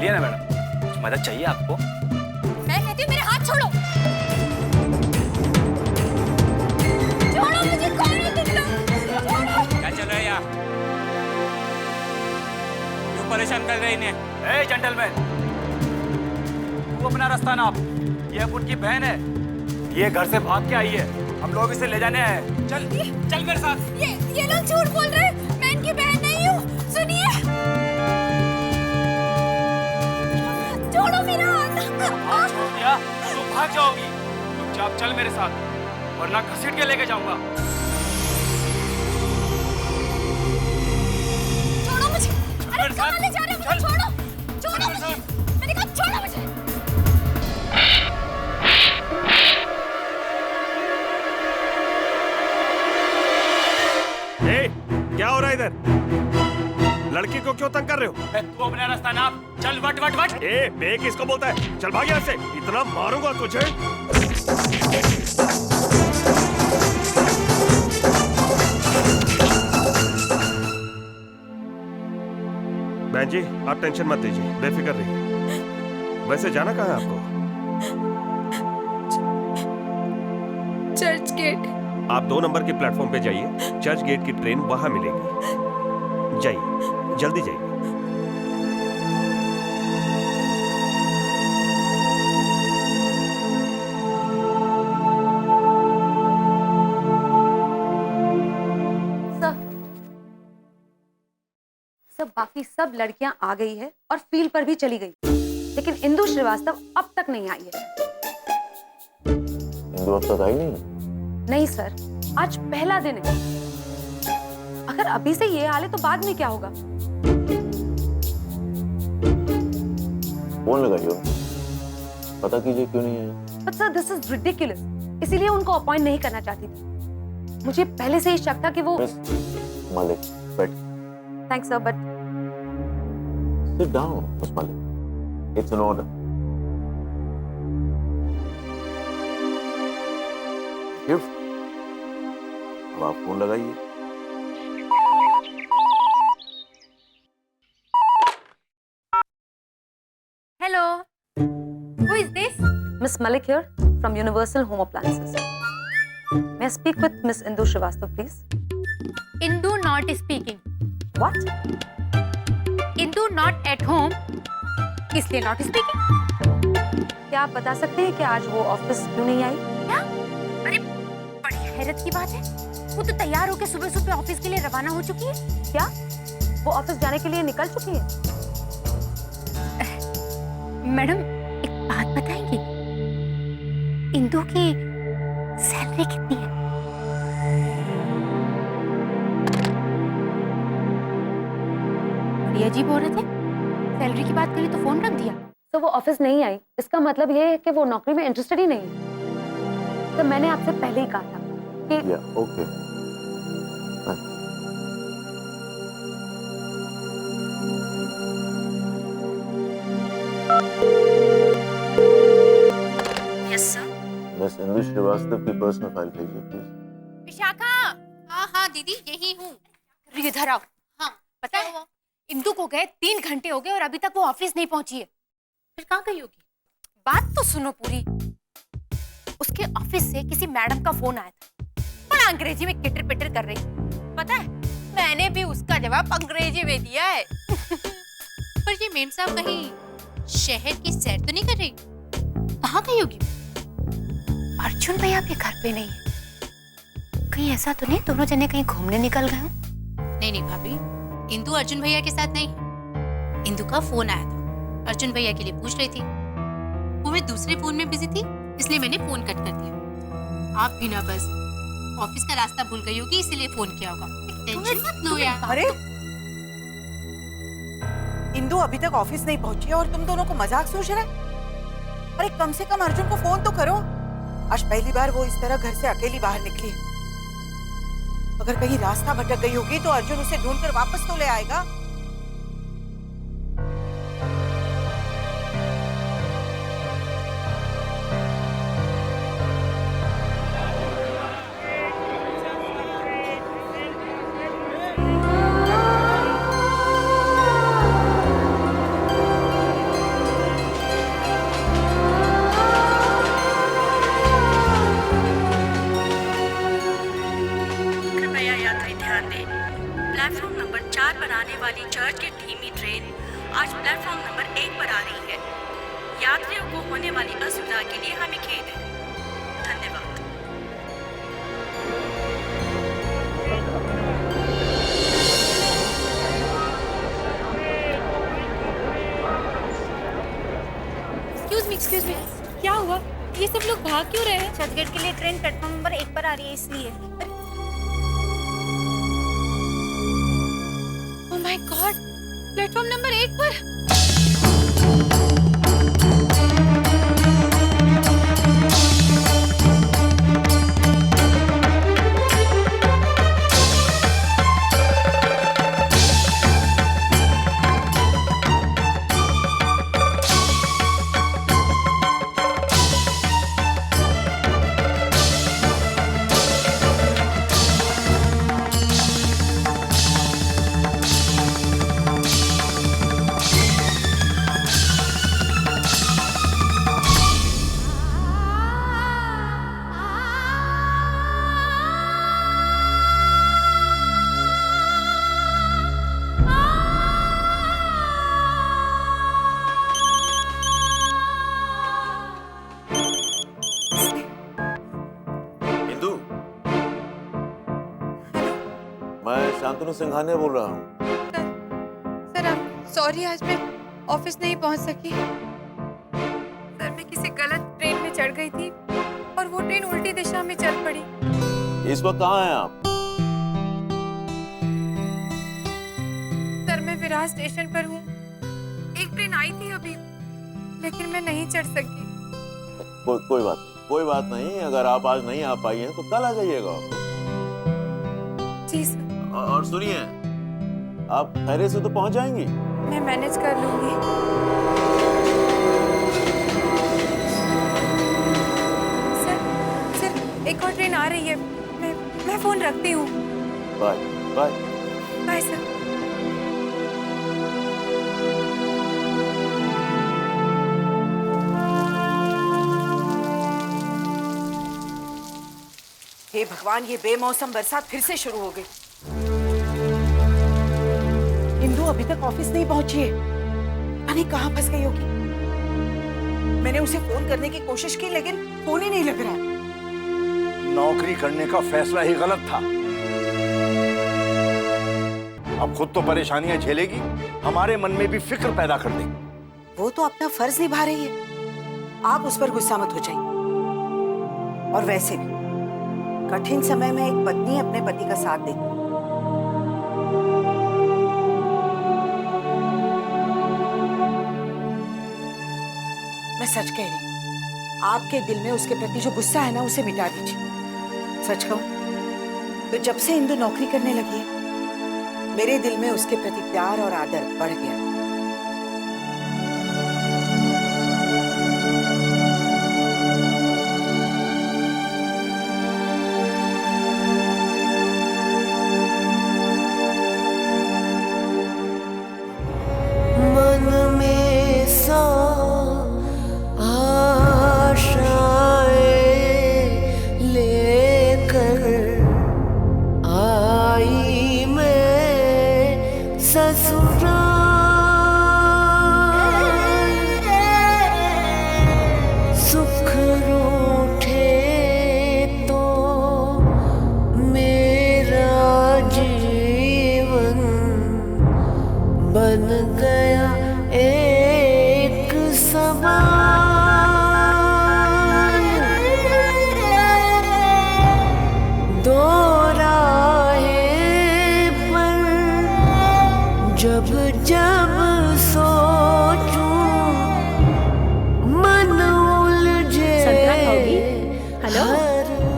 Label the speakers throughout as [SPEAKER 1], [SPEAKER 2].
[SPEAKER 1] बोलिए ना मैडम, कुछ मदद चाहिए आपको?
[SPEAKER 2] मैं कहती हूँ मेरे हाथ छोड़ो। छोड़ो मुझे, कौन हो तुम लोग? छोड़ो।
[SPEAKER 3] क्या चल रहा है यहाँ? क्यों परेशान कर रहे हैं इन्हें?
[SPEAKER 1] ए जेंटलमैन, तू अपना रास्ता नाप। ये अब उनकी बहन है, ये घर से भाग के आई है, हम लोग इसे ले जाने आए हैं। चल चल मेरे साथ।
[SPEAKER 2] ये लोग झूठ बोल रहे हैं, मैं इनकी बहन नहीं हूँ। सुनिए, छोड़ो मेरा हाथ।
[SPEAKER 1] छोड़ दिया तो भाग जाओगी। चुपचाप चल मेरे साथ, वरना घसीट के लेके जाऊंगा।
[SPEAKER 2] छोड़ो मुझे। अरे कहाँ ले जा रहे हो मुझे? छोड़ो, छोड़ो मुझे। मैंने कहा छोड़ो मुझे।
[SPEAKER 4] क्या हो रहा है इधर? लड़की को क्यों तंग कर रहे हो?
[SPEAKER 1] तू अपना रास्ता नाप। चल वट वट वट।
[SPEAKER 4] बे किसको बोलता है? चल भाग यहाँ से, इतना मारूंगा तुझे। बहन जी, आप टेंशन मत लीजिए, बेफिक्र रहिए। वैसे जाना कहाँ है आपको?
[SPEAKER 2] Church gate.
[SPEAKER 4] आप 2 नंबर के प्लेटफॉर्म पे जाइए, चर्च गेट की ट्रेन वहां मिलेगी। जाइए, जल्दी जाइए।
[SPEAKER 5] सब बाकी सब लड़कियां आ गई है और फील्ड पर भी चली गई, लेकिन इंदु श्रीवास्तव अब तक नहीं आई है।
[SPEAKER 6] इंदु अब तक आई नहीं?
[SPEAKER 5] नहीं सर, आज पहला दिन है। अगर अभी से ये हाल है तो बाद में क्या होगा?
[SPEAKER 6] फोन लगाइए, पता कीजिए क्यों नहीं आया।
[SPEAKER 5] But sir this is ridiculous, इसीलिए उनको अपॉइंट नहीं करना चाहती थी। मुझे पहले से ही शक था कि वो।
[SPEAKER 6] मिस मलिक, बैठ।
[SPEAKER 5] Thanks sir, but
[SPEAKER 6] sit down miss Malik, it's an order. Gift, अब आप फोन लगाइए।
[SPEAKER 2] Hello, who is this?
[SPEAKER 5] Miss Malik here from universal home appliances. May I speak with Miss Indu Srivastava, please?
[SPEAKER 2] Indu not speaking.
[SPEAKER 5] What?
[SPEAKER 2] Indu not at home, इसलिए not speaking.
[SPEAKER 5] क्या आप बता सकते हैं कि आज वो ऑफिस क्यों नहीं आई?
[SPEAKER 2] क्या? अरे बड़ी हैरत की बात है, वो तो तैयार होकर सुबह सुबह ऑफिस के लिए रवाना हो चुकी है।
[SPEAKER 5] क्या वो ऑफिस जाने के लिए निकल चुकी है?
[SPEAKER 2] मैडम एक बात बताएंगी, इंदू की सैलरी कितनी है? बड़ी अजीब औरत है, सैलरी की बात करी तो फोन रख दिया।
[SPEAKER 5] तो वो ऑफिस नहीं आई, इसका मतलब ये है कि वो नौकरी में इंटरेस्टेड ही नहीं है। तो मैंने आपसे पहले ही कहा था कि
[SPEAKER 6] या okay.
[SPEAKER 5] Yes sir.
[SPEAKER 6] Miss Indu Srivastava की पर्सनल फाइल भेजिए प्लीज।
[SPEAKER 2] विशाखा। हाँ दीदी यही हूँ। इधर आओ। हाँ पता है, इंदु को गए 3 घंटे हो गए और अभी तक वो ऑफिस नहीं पहुंची है। फिर कहाँ गई होगी? बात तो सुनो पूरी। उसके ऑफिस से किसी मैडम का फोन आया था, बड़ा अंग्रेजी में किटर पिटर कर रही। पता है, मैंने भी उसका जवाब अंग्रेजी में दिया है।
[SPEAKER 7] पर ये मेम साहब कहीं शहर की सैर तो नहीं कर रही?
[SPEAKER 2] कहाँ गई होगी? अर्जुन भैया के घर पे नहीं है। कहीं ऐसा तो नहीं दोनों जने कहीं घूमने निकल गए हो?
[SPEAKER 7] नहीं नहीं भाभी, इंदु अर्जुन भैया के साथ नहीं। इंदु का फोन आया था, अर्जुन भैया के लिए पूछ रही थी। वो मैं दूसरे फोन में बिजी थी, इसलिए मैंने फोन कट कर दिया। आप भी ना बस ऑफिस का रास्ता भूल गई होगी, इसीलिए फोन किया होगा। टेंशन मत लो यार।
[SPEAKER 8] अरे इंदु अभी तक ऑफिस नहीं पहुंची है और तुम दोनों को मजाक सूझ रहा है? अरे कम से कम अर्जुन को फोन तो करो। आज पहली बार वो इस तरह घर से अकेली बाहर निकली। अगर कहीं रास्ता भटक गई होगी तो अर्जुन उसे ढूंढकर वापस तो ले आएगा।
[SPEAKER 9] चर्च गेट धीमी ट्रेन आज प्लेटफॉर्म नंबर 1 पर आ रही है। यात्रियों को होने वाली असुविधा के लिए हमें खेद है। धन्यवाद।
[SPEAKER 2] एक्सक्यूज मी, क्या हुआ? ये सब लोग भाग क्यों रहे हैं?
[SPEAKER 9] चर्च गेट के लिए ट्रेन प्लेटफॉर्म नंबर 1 पर आ रही है इसलिए।
[SPEAKER 2] Oh my God, platform number 1 पर।
[SPEAKER 6] मैं शांतनु सिंघानिया बोल रहा हूँ।
[SPEAKER 2] सर आप सॉरी, आज मैं ऑफिस नहीं पहुंच सकी। सर मैं किसी गलत ट्रेन में चढ़ गई थी और वो ट्रेन उल्टी दिशा में चल पड़ी।
[SPEAKER 6] इस वक्त कहाँ हैं आप?
[SPEAKER 2] सर मैं विरार स्टेशन पर हूँ। एक ट्रेन आई थी अभी, लेकिन मैं नहीं चढ़ सकी।
[SPEAKER 6] कोई बात नहीं। अगर आप आज नहीं आ पाई हैं तो कल आ जाइएगा।
[SPEAKER 2] जी सर।
[SPEAKER 6] और सुनिए, आप खैरियत से तो पहुंच जाएंगी?
[SPEAKER 2] मैं मैनेज कर लूंगी। सर एक और ट्रेन आ रही है, मैं फोन रखती हूँ।
[SPEAKER 6] Bye bye.
[SPEAKER 2] Bye sir.
[SPEAKER 8] हे भगवान, ये बेमौसम बरसात फिर से शुरू हो गई। इंदु अभी तक ऑफिस नहीं पहुंची है। पता नहीं कहाँ फंस गई होगी। मैंने उसे फोन करने की कोशिश की, लेकिन फोन ही नहीं लग रहा।
[SPEAKER 10] नौकरी करने का फैसला ही गलत था। अब खुद तो परेशानियां झेलेगी, हमारे मन में भी फिक्र पैदा कर देगी।
[SPEAKER 8] वो तो अपना फर्ज निभा रही है, आप उस पर गुस्सा मत हो जाइए। और वैसे भी कठिन समय में एक पत्नी अपने पति का साथ देती। मैं सच कह रही हूँ, आपके दिल में उसके प्रति जो गुस्सा है ना, उसे मिटा दीजिए। सच कहूं तो जब से इंदु नौकरी करने लगी है, मेरे दिल में उसके प्रति प्यार और आदर बढ़ गया।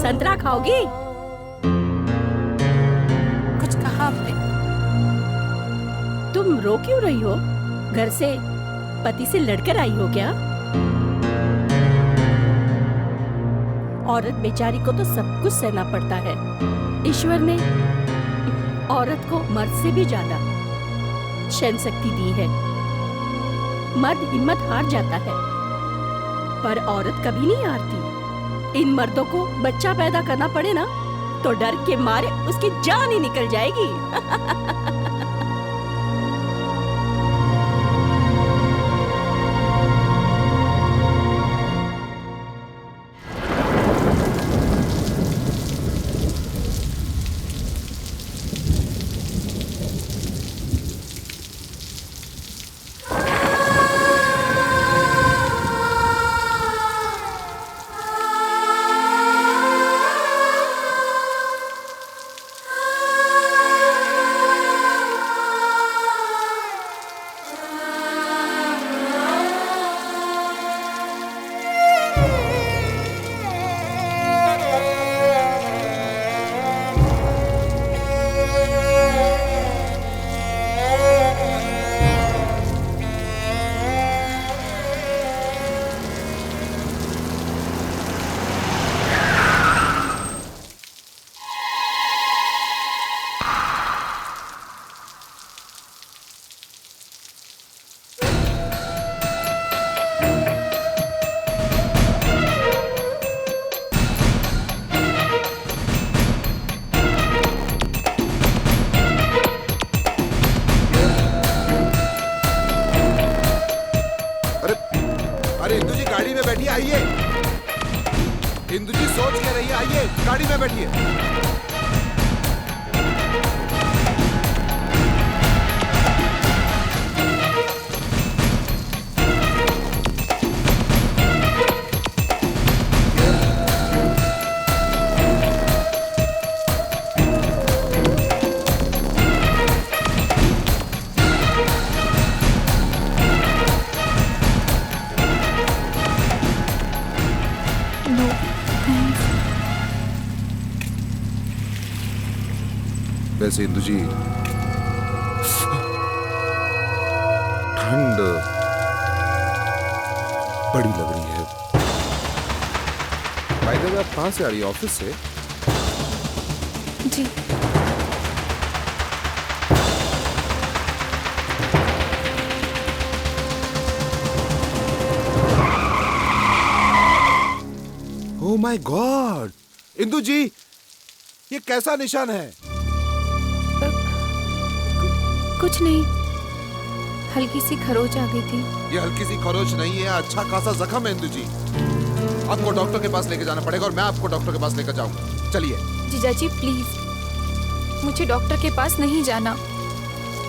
[SPEAKER 9] संतरा खाओगी?
[SPEAKER 2] कुछ कहा आपने?
[SPEAKER 9] तुम रो क्यों रही हो? घर से पति से लड़कर आई हो क्या? औरत बेचारी को तो सब कुछ सहना पड़ता है। ईश्वर ने औरत को मर्द से भी ज्यादा सहन शक्ति दी है। मर्द हिम्मत हार जाता है, पर औरत कभी नहीं हारती। इन मर्दों को बच्चा पैदा करना पड़े ना, तो डर के मारे उसकी जान ही निकल जाएगी।
[SPEAKER 11] बैठिए, आइए। इंदु जी सोच के रहिए, आइए गाड़ी में बैठिए। वैसे इंदु जी ठंड बड़ी लग रही है। बाय द वे, आप कहां से आ रही है? ऑफिस से?
[SPEAKER 2] जी।
[SPEAKER 11] ओह माय गॉड, इंदु जी ये कैसा निशान है?
[SPEAKER 2] कुछ नहीं, हल्की सी खरोच आ गई थी।
[SPEAKER 11] ये हल्की सी खरोच नहीं है, अच्छा खासा जख्म है इंदु जी। आपको डॉक्टर के पास लेके जाना पड़ेगा और मैं आपको डॉक्टर के पास लेकर जाऊंगा। चलिए।
[SPEAKER 2] जीजा जी प्लीज, मुझे डॉक्टर के पास नहीं जाना,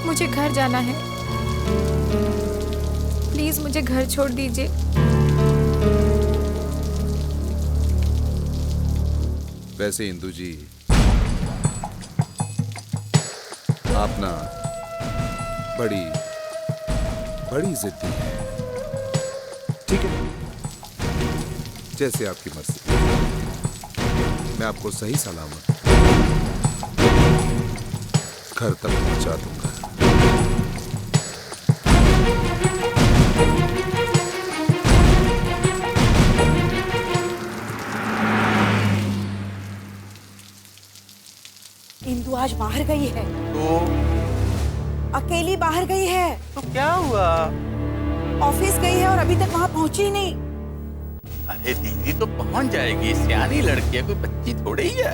[SPEAKER 2] मुझे घर जाना है। प्लीज मुझे घर छोड़ दीजिए।
[SPEAKER 11] वैसे इंदु जी आप ना बड़ी जिद्दी है। ठीक है, जैसे आपकी मर्जी। मैं आपको सही सलामत घर तक पहुंचा दूंगा।
[SPEAKER 8] इंदु आज बाहर गई है।
[SPEAKER 10] तो
[SPEAKER 8] अकेली बाहर गई है।
[SPEAKER 10] तो क्या हुआ?
[SPEAKER 8] ऑफिस गई है और अभी तक वहां पहुंची नहीं।
[SPEAKER 3] अरे दीदी तो पहुंच जाएगी, सियानी लड़की है, कोई बच्ची थोड़ी ही है।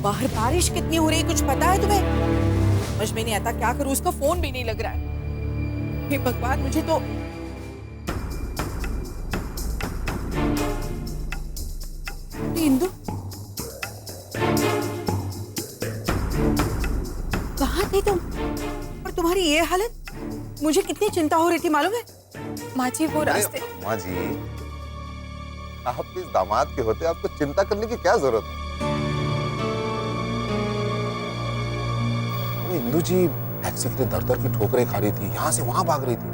[SPEAKER 8] बाहर बारिश कितनी हो रही है, कुछ पता है तुम्हें? समझ में नहीं आता क्या करूं, उसका फोन भी नहीं लग रहा है। हे भगवान, मुझे तो इंदु कहाँ थी तुम? और तुम्हारी ये हालत, मुझे कितनी चिंता हो रही थी मालूम है? माँ जी वो रास्ते।
[SPEAKER 6] माँ जी, आप इस दामाद के होते आपको चिंता करने की क्या जरूरत है? इंदु जी टैक्सी के लिए दर-दर की ठोकरें खा रही थी, यहाँ से वहां भाग रही थी।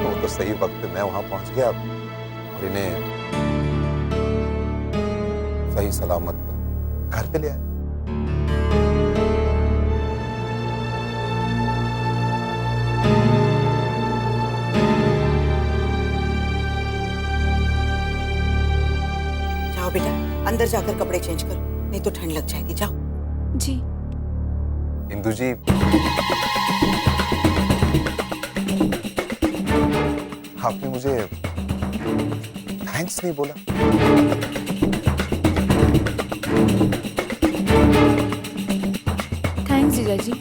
[SPEAKER 6] वो तो सही वक्त पे मैं वहां पहुंच गया और इन्हें सही सलामत घर पे ले आया।
[SPEAKER 8] जाओ बेटा, अंदर जाकर कपड़े चेंज करो, नहीं तो ठंड लग जाएगी। जाओ।
[SPEAKER 2] जी।
[SPEAKER 6] इंदु जी, आपने मुझे थैंक्स नहीं बोला।
[SPEAKER 2] थैंक्स जीजा जी।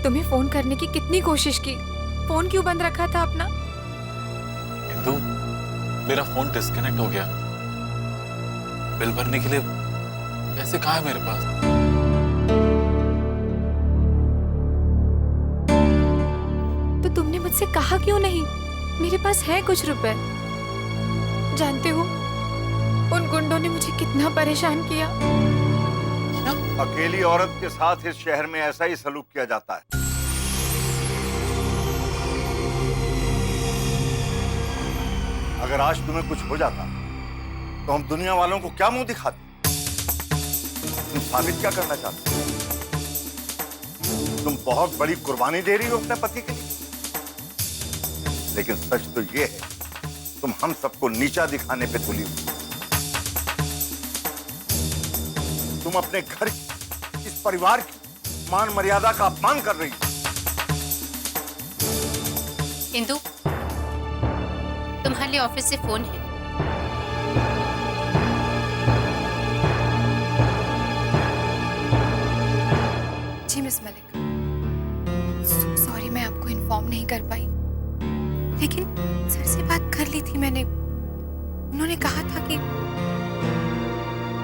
[SPEAKER 2] तुम्हें फोन करने की कितनी कोशिश की, फोन क्यों बंद रखा था अपना?
[SPEAKER 12] इंदु, मेरा फोन डिस्कनेक्ट हो गया। बिल भरने के लिए पैसे कहाँ है मेरे पास?
[SPEAKER 2] तो तुमने मुझसे कहा क्यों नहीं? मेरे पास है कुछ रुपए। जानते हो, उन गुंडों ने मुझे कितना परेशान किया।
[SPEAKER 10] अकेली औरत के साथ इस शहर में ऐसा ही सलूक किया जाता है। अगर आज तुम्हें कुछ हो जाता तो हम दुनिया वालों को क्या मुंह दिखाते? तुम साबित क्या करना चाहते हो? तुम बहुत बड़ी कुर्बानी दे रही हो अपने पति के लिए, लेकिन सच तो ये है तुम हम सबको नीचा दिखाने पे तुली हो। तुम अपने घर इस परिवार की मान मर्यादा का अपमान कर रही हो।
[SPEAKER 7] इंदु, तुम्हारे लिए ऑफिस से फोन है।
[SPEAKER 2] जी मिस मलिक, सॉरी मैं आपको इन्फॉर्म नहीं कर पाई, लेकिन सर से बात कर ली थी मैंने। उन्होंने कहा था कि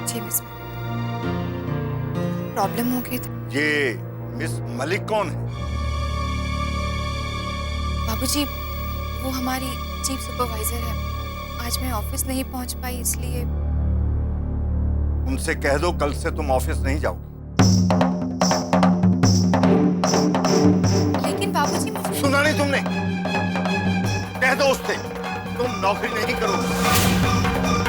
[SPEAKER 2] जी मिस मलिक प्रॉब्लम हो गई थी।
[SPEAKER 10] ये मिस मलिक कौन है?
[SPEAKER 2] बाबूजी, वो हमारी चीफ सुपरवाइजर है। आज मैं ऑफिस नहीं पहुंच पाई, इसलिए।
[SPEAKER 10] उनसे कह दो कल से तुम ऑफिस नहीं जाओगी।
[SPEAKER 2] लेकिन बाबूजी,
[SPEAKER 10] सुना नहीं तुमने? कह दो उससे तुम नौकरी नहीं करोगे।